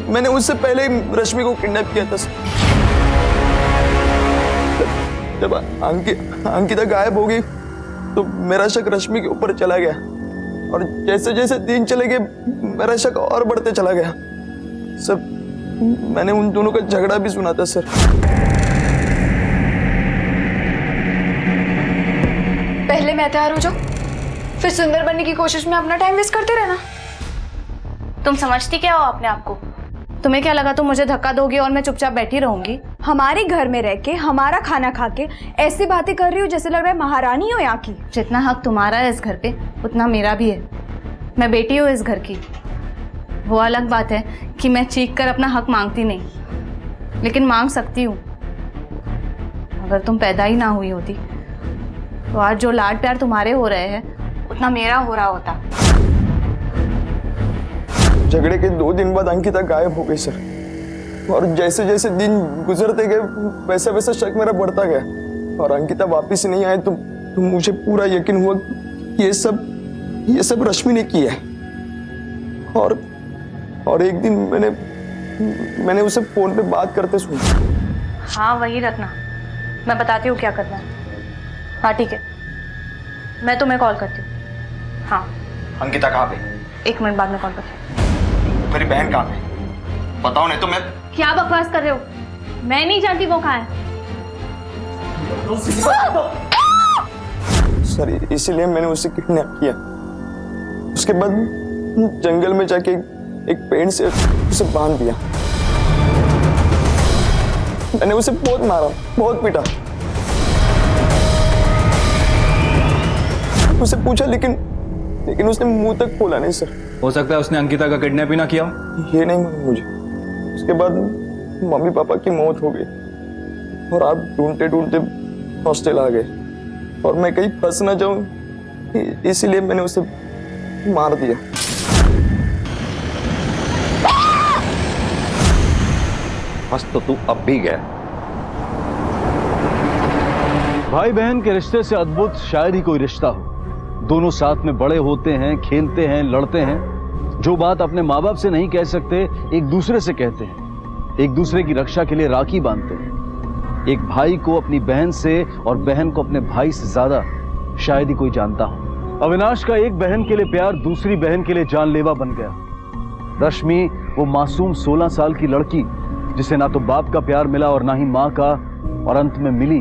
Speaker 15: मैंने उससे पहले ही रश्मि को किडनैप किया था सर। जब अंकिता गायब हो गई तो मेरा शक रश्मि के ऊपर चला गया और जैसे जैसे दिन चले गए मेरा शक और बढ़ते चला गया सर। मैंने उन दोनों का झगड़ा भी सुना था सर।
Speaker 10: पहले मैं तैयार हो जाऊं, फिर सुंदर बनने की कोशिश में अपना टाइम वेस्ट करते रहना। तुम समझती क्या हो अपने आप को? तुम्हें क्या लगा तुम मुझे धक्का दोगी और मैं चुपचाप बैठी रहूंगी? हमारे घर में रह के, हमारा खाना खा के ऐसी बातें कर रही हो जैसे लग रहा है महारानी हो यहाँ की। जितना हक तुम्हारा है इस घर पे उतना मेरा भी है। मैं बेटी हूँ इस घर की। वो अलग बात है कि मैं चीख कर अपना हक मांगती नहीं, लेकिन मांग सकती हूँ। अगर तुम पैदा ही ना हुई होती तो आज जो लाड प्यार तुम्हारे हो रहे हैं उतना मेरा हो रहा होता।
Speaker 15: झगड़े के 2 दिन बाद अंकिता गायब हो गई सर, और जैसे जैसे दिन गुजरते गए वैसा वैसा शक मेरा बढ़ता गया और अंकिता वापस नहीं आए तो मुझे पूरा यकीन हुआ कि ये सब रश्मि ने किया है। और एक दिन मैंने उसे फोन पे बात करते सुना।
Speaker 10: हाँ वही रखना, मैं बताती हूँ क्या करना है। हाँ ठीक है, मैं तुम्हें कॉल करती हूँ। हाँ
Speaker 15: अंकिता कहाँ पे?
Speaker 10: 1 मिनट बाद में कॉल करती हूँ।
Speaker 15: मेरी बहन कहाँ पे? बताओ नहीं तो मैं।
Speaker 10: क्या बकवास कर रहे हो? मैं नहीं जानती वो कहाँ है।
Speaker 15: सर इसीलिए मैंने उसे किडनैप किया। उसके बाद जंगल में जाके एक पेड़ से उसे बांध दिया। मैंने उसे बहुत मारा, बहुत पीटा, उसे पूछा लेकिन उसने मुंह तक खोला नहीं सर।
Speaker 13: हो सकता है उसने अंकिता का किडनैप ही ना किया हो।
Speaker 15: ये नहीं मालूम मुझे। उसके बाद मम्मी पापा की मौत हो गई और आप ढूंढते ढूंढते हॉस्टल आ गए और मैं कहीं फंस ना जाऊं इसीलिए मैंने उसे मार दिया।
Speaker 14: बस तो तू अब भी गया।
Speaker 7: भाई बहन के रिश्ते से अद्भुत शायद ही कोई रिश्ता हो। दोनों साथ में बड़े होते हैं, खेलते हैं, लड़ते हैं। जो बात अपने माँ बाप से नहीं कह सकते एक दूसरे से कहते हैं। एक दूसरे की रक्षा के लिए राखी बांधते हैं। एक भाई को अपनी बहन से और बहन को अपने भाई से ज्यादा शायद ही कोई जानता हो। अविनाश का एक बहन के लिए प्यार दूसरी बहन के लिए जानलेवा बन गया। रश्मि वो मासूम 16 साल की लड़की जिसे ना तो बाप का प्यार मिला और ना ही माँ का, और अंत में मिली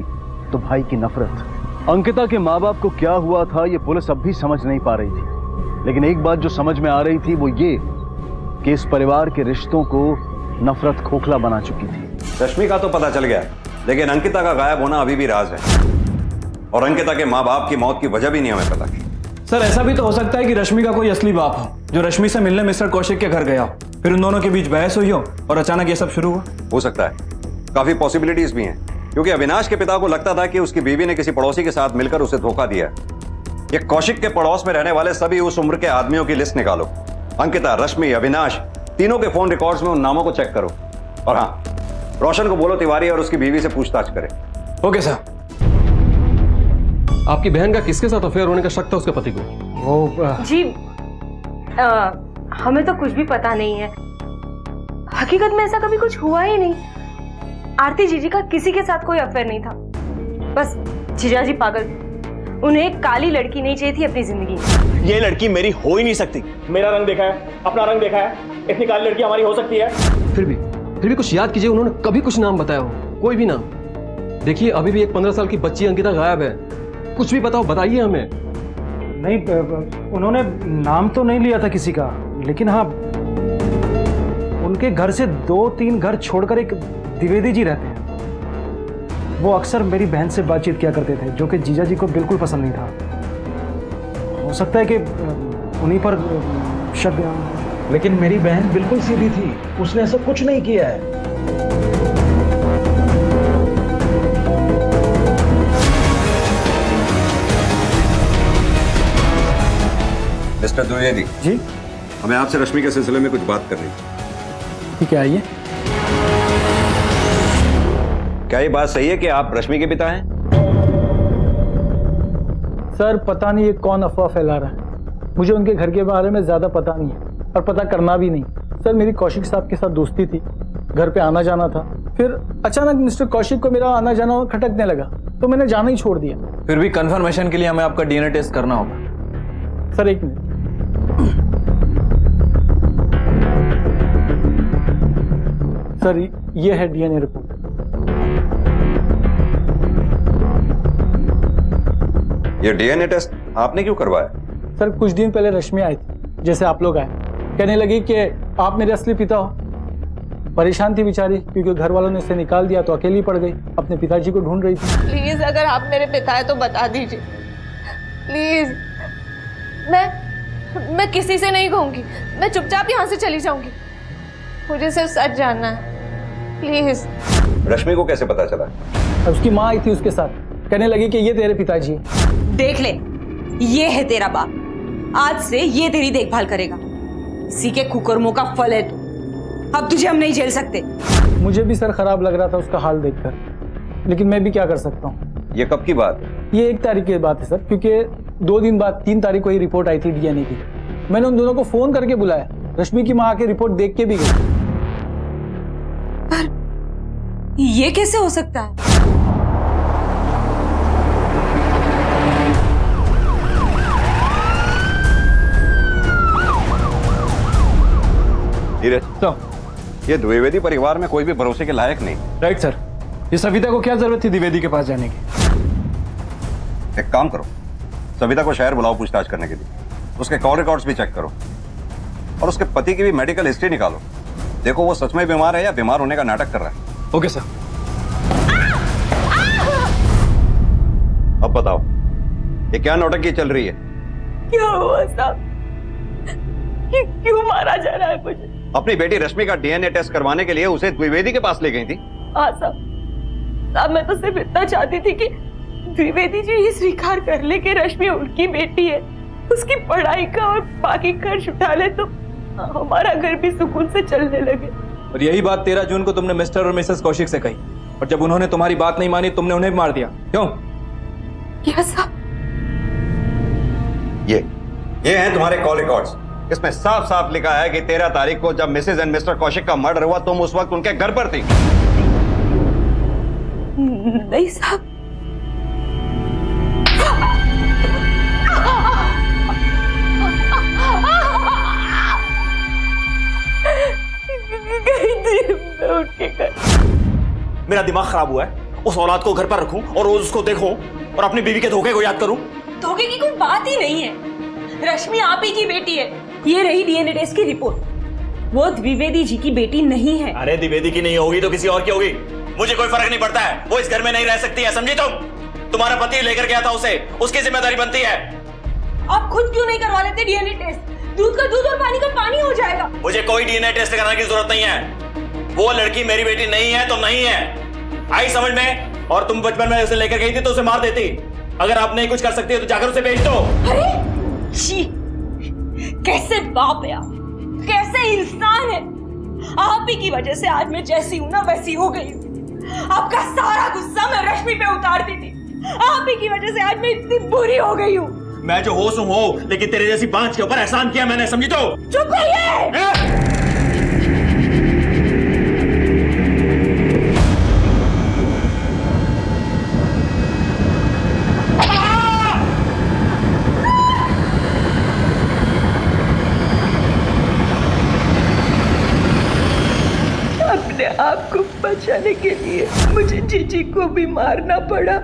Speaker 7: तो भाई की नफरत। अंकिता के माँ बाप को क्या हुआ था ये पुलिस अब भी समझ नहीं पा रही थी, लेकिन एक बात जो समझ में आ रही थी वो ये कि इस परिवार के रिश्तों को नफरत खोखला बना चुकी थी।
Speaker 14: रश्मि का तो पता चल गया, लेकिन अंकिता का गायब होना अभी भी राज है, और अंकिता के माँ बाप की मौत की वजह भी नहीं हमें पता।
Speaker 13: सर ऐसा भी तो हो सकता है कि रश्मि का कोई असली बाप हो जो रश्मि से मिलने मिस्टर कौशिक के घर गया हो, फिर उन दोनों के बीच बहस हुई हो और अचानक ये सब शुरू हुआ।
Speaker 14: हो सकता है, काफी पॉसिबिलिटीज भी हैं, क्योंकि अविनाश के पिता को लगता था कि उसकी बीवी ने किसी पड़ोसी के साथ मिलकर उसे धोखा दिया। ये कौशिक के पड़ोस में रहने वाले सभी उस उम्र के आदमियों की लिस्ट निकालो। अंकिता, रश्मि, अविनाश, तीनों के फोन रिकॉर्ड्स में उन नामों को चेक करो। और हाँ, रोशन को बोलो तिवारी और उसकी बीवी से पूछताछ करे।
Speaker 13: Okay sir.
Speaker 4: आपकी बहन का किसके साथ अफेयर होने का शक था उसके पति को?
Speaker 6: वो जी हमें तो कुछ भी पता नहीं है। हकीकत में ऐसा कभी कुछ हुआ ही नहीं। आरती जीजी का किसी के साथ कोई अफेयर नहीं था। बस जीजा जी पागल थे। उन्हें एक काली लड़की नहीं चाहिए थी अपनी जिंदगी।
Speaker 3: ये लड़की मेरी हो ही नहीं सकती। मेरा रंग देखा है, अपना रंग देखा है, इतनी काली लड़की हमारी हो सकती है?
Speaker 4: फिर भी कुछ याद कीजिए, उन्होंने कभी कुछ नाम बताया हो? कोई भी नाम? देखिए अभी भी एक 15 साल की बच्ची अंकिता गायब है। कुछ भी बताओ, बताइए हमें।
Speaker 17: नहीं, उन्होंने नाम तो नहीं लिया था किसी का, लेकिन हाँ उनके घर से 2-3 घर छोड़कर एक द्विवेदी जी रहते हैं। वो अक्सर मेरी बहन से बातचीत किया करते थे, जो कि जीजा जी को बिल्कुल पसंद नहीं था। हो सकता है कि उन्हीं पर शक।
Speaker 5: लेकिन मेरी बहन बिल्कुल सीधी थी, उसने ऐसा कुछ नहीं किया है।
Speaker 14: मिस्टर द्विवेदी
Speaker 17: जी,
Speaker 14: हमें आपसे रश्मि के सिलसिले में कुछ बात करनी थी।
Speaker 17: ठीक है, आइए।
Speaker 14: क्या ये बात सही है कि आप रश्मि के पिता हैं?
Speaker 18: सर पता नहीं ये कौन अफवाह फैला रहा है। मुझे उनके घर के बारे में ज्यादा पता नहीं है और पता करना भी नहीं। सर मेरी कौशिक साहब के साथ दोस्ती थी, घर पे आना जाना था। फिर अचानक मिस्टर कौशिक को मेरा आना जाना खटकने लगा, तो मैंने जाना ही छोड़ दिया।
Speaker 13: फिर भी कंफर्मेशन के लिए हमें आपका डीएनए टेस्ट करना होगा।
Speaker 18: सर एक मिनट। सर ये है डीएनए रिपोर्ट।
Speaker 14: ये डीएनए टेस्ट आपने क्यों करवाया?
Speaker 18: सर कुछ दिन पहले रश्मि आई थी, जैसे आप लोग आए, कहने लगी कि आप मेरे असली पिता हो। परेशान थी बेचारी, क्योंकि घर वालों ने इसे निकाल दिया तो अकेली पड़ गई, अपने पिताजी को ढूंढ रही थी।
Speaker 6: प्लीज अगर आप मेरे पिता है तो बता दीजिए प्लीज। मैं किसी से नहीं कहूंगी, मैं चुपचाप यहाँ से चली जाऊंगी। मुझे सिर्फ सच जानना है, प्लीज।
Speaker 14: रश्मि को कैसे पता चला?
Speaker 18: उसकी माँ आई थी उसके साथ, कहने लगी कि ये तेरे पिताजी हैं।
Speaker 16: देख ले, ये है तेरा बाप, आज से ये तेरी देखभाल करेगा। इसी के कुकर्मों का फल है तू। अब तुझे हम नहीं झेल सकते।
Speaker 18: मुझे भी सर खराब लग रहा था उसका हाल देखकर, लेकिन मैं भी क्या कर सकता हूँ।
Speaker 14: ये कब की बात है?
Speaker 18: ये 1 तारीख की बात है सर, क्योंकि 2 दिन बाद 3 तारीख को ही रिपोर्ट आई थी डीएनए की। मैंने उन दोनों को फोन करके बुलाया, रश्मि की माँ आके रिपोर्ट देख के भी गई।
Speaker 16: पर ये कैसे हो सकता है?
Speaker 14: धीरज, ये द्विवेदी परिवार में कोई भी भरोसे के लायक नहीं।
Speaker 13: Right sir. ये सविता को क्या जरूरत थी द्विवेदी के पास जाने की?
Speaker 14: एक काम करो, सविता को शहर बुलाओ पूछताछ करने के लिए। उसके कॉल रिकॉर्ड्स भी चेक करो और उसके पति की भी मेडिकल हिस्ट्री निकालो। देखो वो सच में बीमार है या बीमार होने का नाटक कर रहा है।
Speaker 13: Okay sir.
Speaker 14: अब बताओ, ये क्या नौटंकी चल रही है?
Speaker 6: क्या हुआ साहब? क्यों मारा जा रहा है मुझे?
Speaker 14: अपनी बेटी रश्मि का डीएनए टेस्ट करवाने के लिए उसे द्विवेदी के पास ले गई थी।
Speaker 6: हाँ साहब, मैं तो सिर्फ इतना चाहती थी कि द्विवेदी जी ये स्वीकार कर ले कि रश्मि उनकी बेटी है। उसकी पढ़ाई का और बाकी खर्च उठा ले तो हमारा घर भी सुकून से चलने लगे।
Speaker 13: और यही बात 13 जून को तुमने मिस्टर और मिसेस कौशिक से कही, और जब उन्होंने तुम्हारी बात नहीं मानी तुमने उन्हें भी मार दिया। क्यों?
Speaker 6: क्या साहब?
Speaker 14: ये हैं तुम्हारे कॉल रिकॉर्ड्स। इसमें साफ साफ लिखा है कि 13 तारीख को जब मिसेस एंड मिस्टर कौशिक का मर्डर हुआ तुम उस वक्त उनके घर पर थी।
Speaker 6: नहीं साहब, उठ के कर।
Speaker 3: मेरा दिमाग खराब हुआ है। उस औलाद को घर पर रखूं और रोज उसको देखूं और अपनी बीवी के धोखे को याद करूं।
Speaker 6: धोखे की कोई बात ही नहीं है। रश्मि आप ही की बेटी है। ये रही डीएनए टेस्ट की रिपोर्ट, वो द्विवेदी जी की बेटी नहीं है।
Speaker 3: अरे द्विवेदी की नहीं होगी तो किसी और की होगी, मुझे कोई फर्क नहीं पड़ता है। वो इस घर में नहीं रह सकती है, समझी तुम? तुम्हारा पति लेकर गया था उसे, उसकी जिम्मेदारी बनती है।
Speaker 6: आप खुद क्यों नहीं करवा लेते डीएनए टेस्ट? दूध का दूध और पानी का पानी हो जाएगा।
Speaker 3: मुझे कोई डीएनए टेस्ट कराने की जरूरत नहीं है। वो लड़की मेरी बेटी नहीं है तो नहीं है, आई समझ में? और तुम बचपन में उसे लेकर गई थी तो उसे मार देती। अगर आप नहीं कुछ कर सकती तो जाकर उसे बेच दो।
Speaker 6: अरे छी, कैसे बाप है आप, कैसे इंसान है। आप ही की वजह से आज मैं जैसी हूं ना वैसी हो गई हूं। आपका सारा गुस्सा मैं रश्मि पे उतारती थी, आप ही की वजह से आज मैं इतनी बुरी हो गई हूं।
Speaker 3: मैं जो होश हूं हो, लेकिन तेरे जैसी बांझ के ऊपर एहसान किया मैंने, समझी? तो
Speaker 6: चुप रहिए। अपने आप को बचाने के लिए मुझे जीजी को भी मारना पड़ा।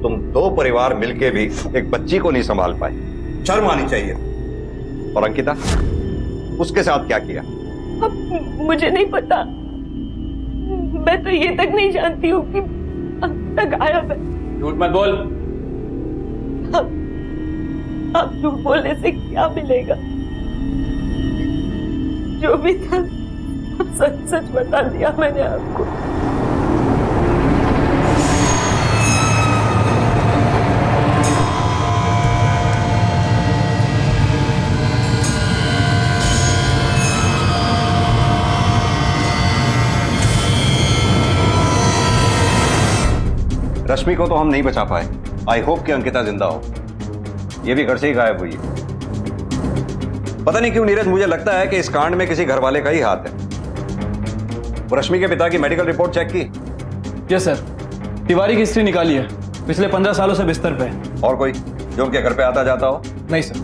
Speaker 14: तुम दो परिवार मिलके भी एक बच्ची को नहीं संभाल पाए, शर्म आनी चाहिए। और अंकिता, उसके साथ क्या किया?
Speaker 6: अब मुझे नहीं पता, मैं तो ये तक नहीं जानती हूँ कि अंकिता गायब है।
Speaker 3: झूठ मत बोल।
Speaker 6: अब झूठ बोलने से क्या मिलेगा? जो भी था सच सच बता दिया मैंने आपको।
Speaker 14: रश्मि को तो हम नहीं बचा पाए। आई होप कि अंकिता जिंदा हो। ये भी घर से ही गायब हुई है। पता नहीं क्यों नीरज, मुझे लगता है कि इस कांड में किसी घर वाले का ही हाथ है। रश्मि के पिता की मेडिकल रिपोर्ट चेक की?
Speaker 13: यस सर, तिवारी की हिस्ट्री निकाली है, पिछले 15 सालों से बिस्तर पे है।
Speaker 14: और कोई जो उनके घर पे आता जाता हो?
Speaker 13: नहीं सर।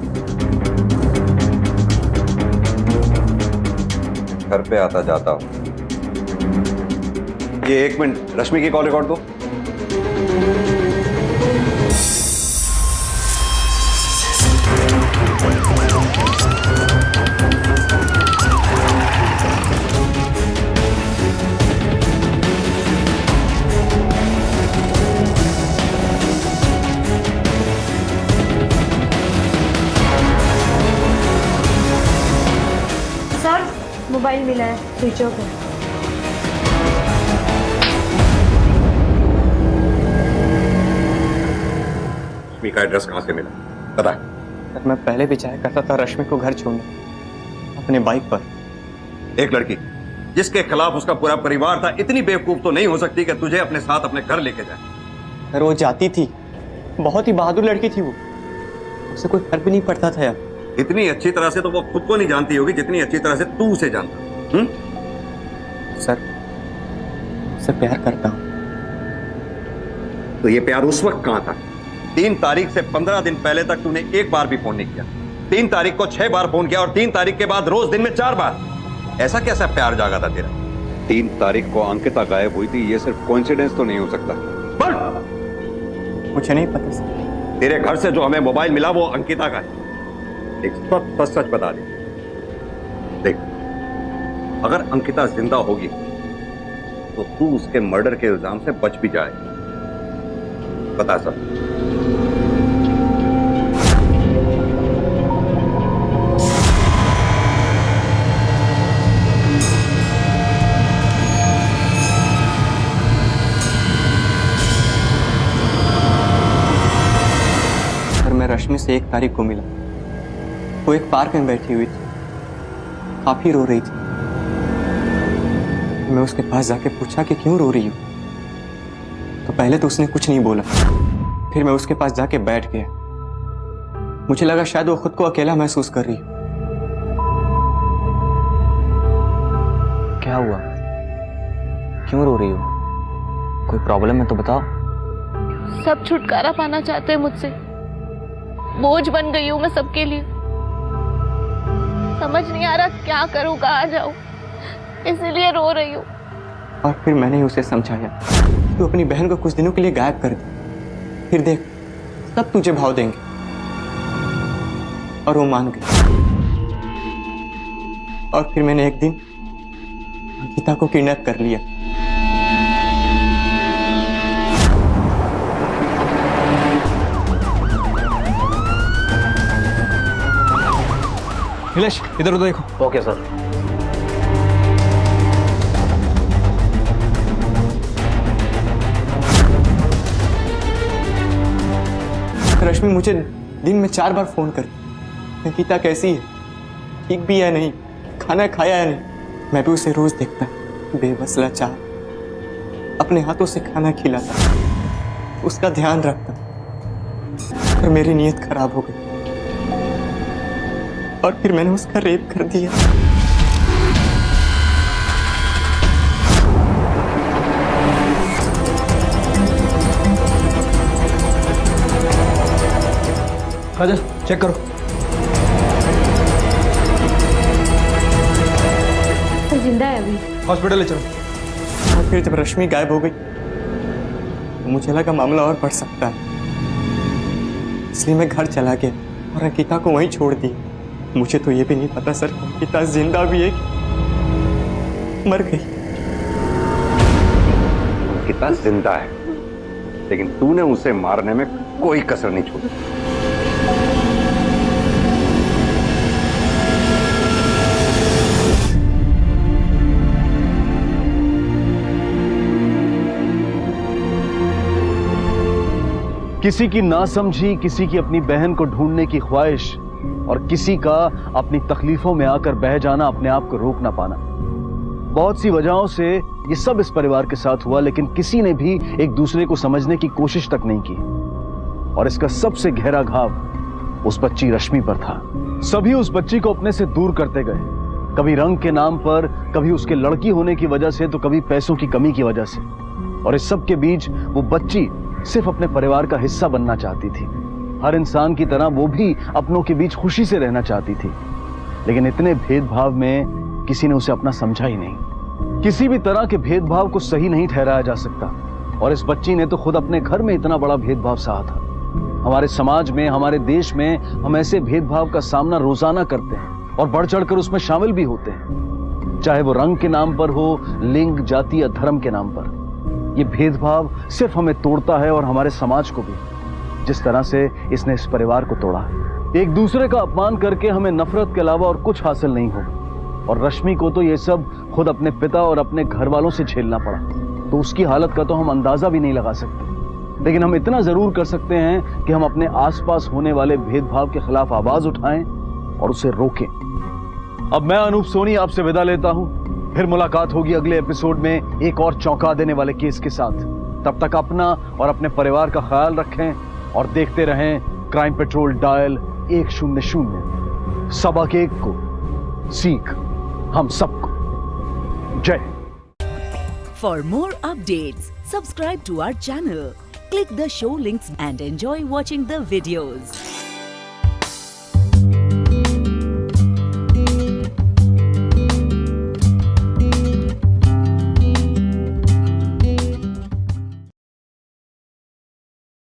Speaker 14: घर पे आता जाता हो? ये 1 मिनट, रश्मि की कॉल रिकॉर्ड दो।
Speaker 6: मोबाइल मिला है, स्विच ऑफ है।
Speaker 14: रश्मि का एड्रेस कहां से मिला, पता है?
Speaker 3: सर, मैं पहले भी चाहे करता था रश्मि को घर छोड़ने, अपने बाइक पर।
Speaker 14: एक लड़की जिसके खिलाफ उसका पूरा परिवार था, इतनी बेवकूफ तो नहीं हो सकती कि तुझे अपने साथ अपने घर लेके जाए।
Speaker 3: सर, वो जाती थी, बहुत ही बहादुर लड़की थी वो, उसे कोई फर्क भी नहीं पड़ता था यार।
Speaker 14: इतनी अच्छी तरह से तो वो खुद को नहीं जानती होगी जितनी अच्छी तरह से तू उसे जानता।
Speaker 3: सर, उससे प्यार करता हूं।
Speaker 14: तो ये प्यार उस वक्त कहां था? 3 तारीख से 15 दिन पहले तक तूने एक बार भी फोन नहीं किया। 3 तारीख को 6 बार फोन किया और 3 तारीख के बाद रोज दिन में 4 बार। ऐसा कैसा प्यार जागा था तेरा? 3 तारीख को अंकिता गायब हुई थी, ये सिर्फ कोइंसिडेंस तो नहीं हो सकता।
Speaker 3: मुझे नहीं पता सर।
Speaker 14: तेरे घर से जो हमें मोबाइल मिला वो अंकिता का है। एक सच बता दे। देख, अगर अंकिता जिंदा होगी तो तू उसके मर्डर के इल्जाम से बच भी जाए। बता सब।
Speaker 3: सर, मैं रश्मि से 1 तारीख को मिला,
Speaker 19: वो एक पार्क में बैठी हुई थी, काफी रो रही थी। मैं उसके पास जाके पूछा कि क्यों रो रही हो, तो पहले तो उसने कुछ नहीं बोला। फिर मैं उसके पास जाके बैठ गया। मुझे लगा शायद वो खुद को अकेला महसूस कर रही हो। क्या हुआ, क्यों रो रही हो? कोई प्रॉब्लम है तो बताओ।
Speaker 10: सब छुटकारा पाना चाहते हैं मुझसे, बोझ बन गई हूँ मैं सबके लिए। समझ नहीं आ रहा क्या करूँ, कहाँ जाऊँ, इसीलिए रो रही हूँ।
Speaker 19: और फिर मैंने उसे समझाया, तू अपनी बहन को कुछ दिनों के लिए गायब कर दे, फिर देख सब तुझे भाव देंगे। और वो मान गई। और फिर मैंने एक दिन अंकिता को किडनैप कर लिया।
Speaker 13: नीलेश, इधर उधर देखो।
Speaker 5: Okay sir.
Speaker 19: रश्मि मुझे दिन में 4 बार फोन करती, अंकिता कैसी है, ठीक भी है नहीं, खाना खाया है नहीं। मैं भी उसे रोज देखता, बेबस लाचार, अपने हाथों से खाना खिलाता, उसका ध्यान रखता। और मेरी नीयत खराब हो गई और फिर मैंने उसका रेप कर दिया।
Speaker 13: राजा, चेक करो।
Speaker 10: जिंदा है अभी,
Speaker 13: हॉस्पिटल ले चलो।
Speaker 19: और फिर जब रश्मि गायब हो गई तो मुझे लगा मामला और बढ़ सकता है, इसलिए मैं घर चला गया और अंकिता को वहीं छोड़ दी। मुझे तो ये भी नहीं पता सर, अंकिता जिंदा भी है कि मर गई।
Speaker 14: अंकिता जिंदा है, लेकिन तूने उसे मारने में कोई कसर नहीं छोड़ी।
Speaker 7: किसी की नासमझी, किसी की अपनी बहन को ढूंढने की ख्वाहिश और किसी का अपनी तकलीफों में आकर बह जाना, अपने आप को रोक ना पाना। बहुत सी वजहों से ये सब इस परिवार के साथ हुआ, लेकिन किसी ने भी एक दूसरे को समझने की कोशिश तक नहीं की। और इसका सबसे गहरा घाव उस बच्ची रश्मि पर था। सभी उस बच्ची को अपने से दूर करते गए, कभी रंग के नाम पर, कभी उसके लड़की होने की वजह से, तो कभी पैसों की कमी की वजह से। और इस सब के बीच वो बच्ची सिर्फ अपने परिवार का हिस्सा बनना चाहती थी। हर इंसान की तरह वो भी अपनों के बीच खुशी से रहना चाहती थी, लेकिन इतने भेदभाव में किसी ने उसे अपना समझा ही नहीं। किसी भी तरह के भेदभाव को सही नहीं ठहराया जा सकता, और इस बच्ची ने तो खुद अपने घर में इतना बड़ा भेदभाव सहा था। हमारे समाज में, हमारे देश में हम ऐसे भेदभाव का सामना रोजाना करते हैं और बढ़ चढ़कर उसमें शामिल भी होते हैं, चाहे वो रंग के नाम पर हो, लिंग, जाति या धर्म के नाम पर। ये भेदभाव सिर्फ हमें तोड़ता है और हमारे समाज को भी, जिस तरह से इसने इस परिवार को तोड़ा। एक दूसरे का अपमान करके हमें नफरत के अलावा और कुछ हासिल नहीं होगा। और रश्मि को तो ये सब खुद अपने पिता और अपने घर वालों से झेलना पड़ा, तो उसकी हालत का तो हम अंदाजा भी नहीं लगा सकते। लेकिन हम इतना जरूर कर सकते हैं कि हम अपने आसपास होने वाले भेदभाव के खिलाफ आवाज उठाएं और उसे रोकें। अब मैं अनूप सोनी आपसे विदा लेता हूं। फिर मुलाकात होगी अगले एपिसोड में एक और चौंका देने वाले केस के साथ। तब तक अपना और अपने परिवार का ख्याल रखें और देखते रहें क्राइम पेट्रोल डायल 100। सबक एक को, सीख हम सबको। जय।
Speaker 1: For more updates, subscribe to our channel, click the show links and enjoy watching the videos.